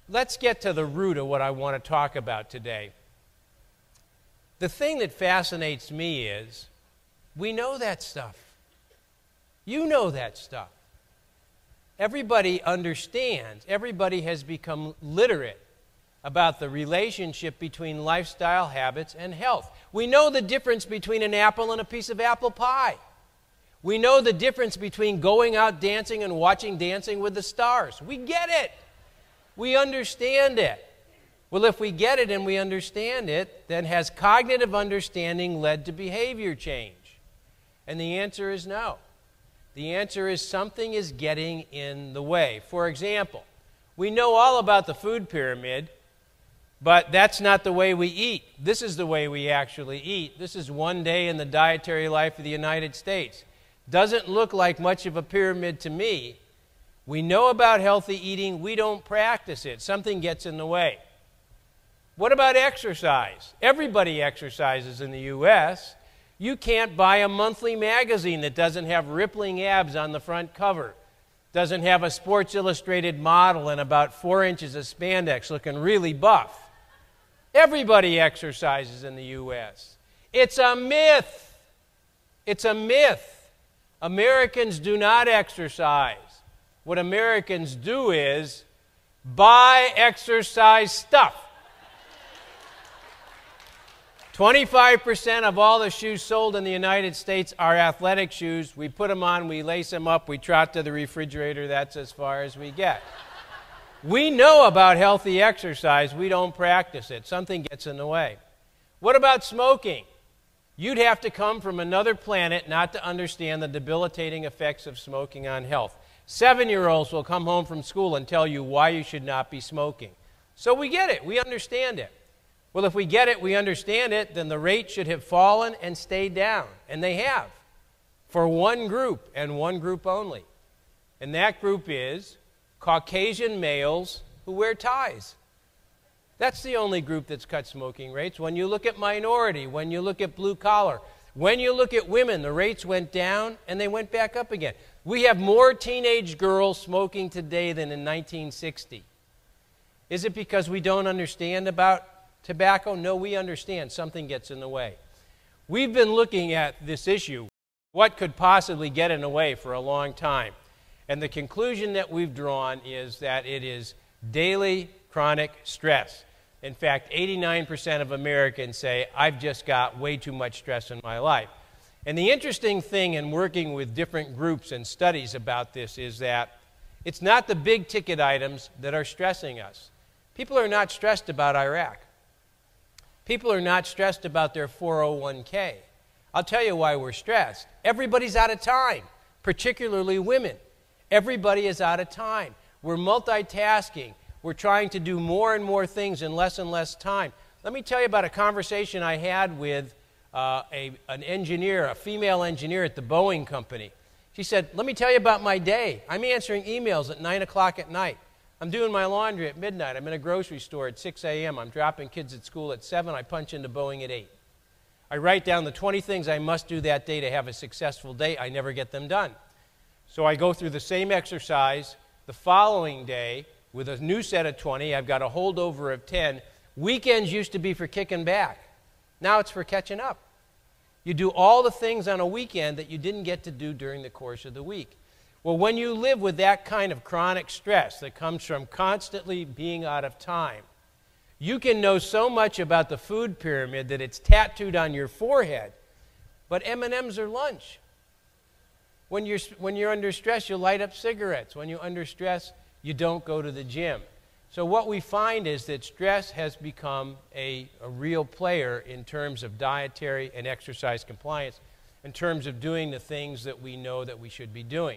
let's get to the root of what I want to talk about today. The thing that fascinates me is we know that stuff. You know that stuff. Everybody understands. Everybody has become literate about the relationship between lifestyle habits and health. We know the difference between an apple and a piece of apple pie. We know the difference between going out dancing and watching Dancing with the Stars. We get it. We understand it. Well, if we get it and we understand it, then has cognitive understanding led to behavior change? And the answer is no. The answer is something is getting in the way. For example, we know all about the food pyramid, but that's not the way we eat. This is the way we actually eat. This is one day in the dietary life of the United States. Doesn't look like much of a pyramid to me. We know about healthy eating. We don't practice it. Something gets in the way. What about exercise? Everybody exercises in the U.S. You can't buy a monthly magazine that doesn't have rippling abs on the front cover, doesn't have a Sports Illustrated model and about 4 inches of spandex looking really buff. Everybody exercises in the U.S. It's a myth. It's a myth. Americans do not exercise. What Americans do is buy exercise stuff. 25% of all the shoes sold in the United States are athletic shoes. We put them on, we lace them up, we trot to the refrigerator. That's as far as we get. We know about healthy exercise. We don't practice it. Something gets in the way. What about smoking? You'd have to come from another planet not to understand the debilitating effects of smoking on health. 7-year-olds will come home from school and tell you why you should not be smoking. So we get it. We understand it. Well, if we get it, we understand it, then the rate should have fallen and stayed down. And they have. For one group and one group only. And that group is Caucasian males who wear ties. That's the only group that's cut smoking rates. When you look at minority, when you look at blue collar, when you look at women, the rates went down and they went back up again. We have more teenage girls smoking today than in 1960. Is it because we don't understand about tobacco? No, we understand. Something gets in the way. We've been looking at this issue, what could possibly get in the way, for a long time. And the conclusion that we've drawn is that it is daily chronic stress. In fact, 89% of Americans say, I've just got way too much stress in my life. And the interesting thing in working with different groups and studies about this is that it's not the big ticket items that are stressing us. People are not stressed about Iraq. People are not stressed about their 401k. I'll tell you why we're stressed. Everybody's out of time, particularly women. Everybody is out of time. We're multitasking. We're trying to do more and more things in less and less time. Let me tell you about a conversation I had with an engineer, a female engineer at the Boeing company. She said, let me tell you about my day. I'm answering emails at 9 o'clock at night. I'm doing my laundry at midnight. I'm in a grocery store at 6 a.m. I'm dropping kids at school at 7. I punch into Boeing at 8. I write down the 20 things I must do that day to have a successful day. I never get them done. So I go through the same exercise the following day with a new set of 20. I've got a holdover of 10. Weekends used to be for kicking back. Now it's for catching up. You do all the things on a weekend that you didn't get to do during the course of the week. Well, when you live with that kind of chronic stress that comes from constantly being out of time, you can know so much about the food pyramid that it's tattooed on your forehead, but M&Ms are lunch. When you're under stress, you light up cigarettes. When you're under stress, you don't go to the gym. So what we find is that stress has become a real player in terms of dietary and exercise compliance, in terms of doing the things that we know that we should be doing.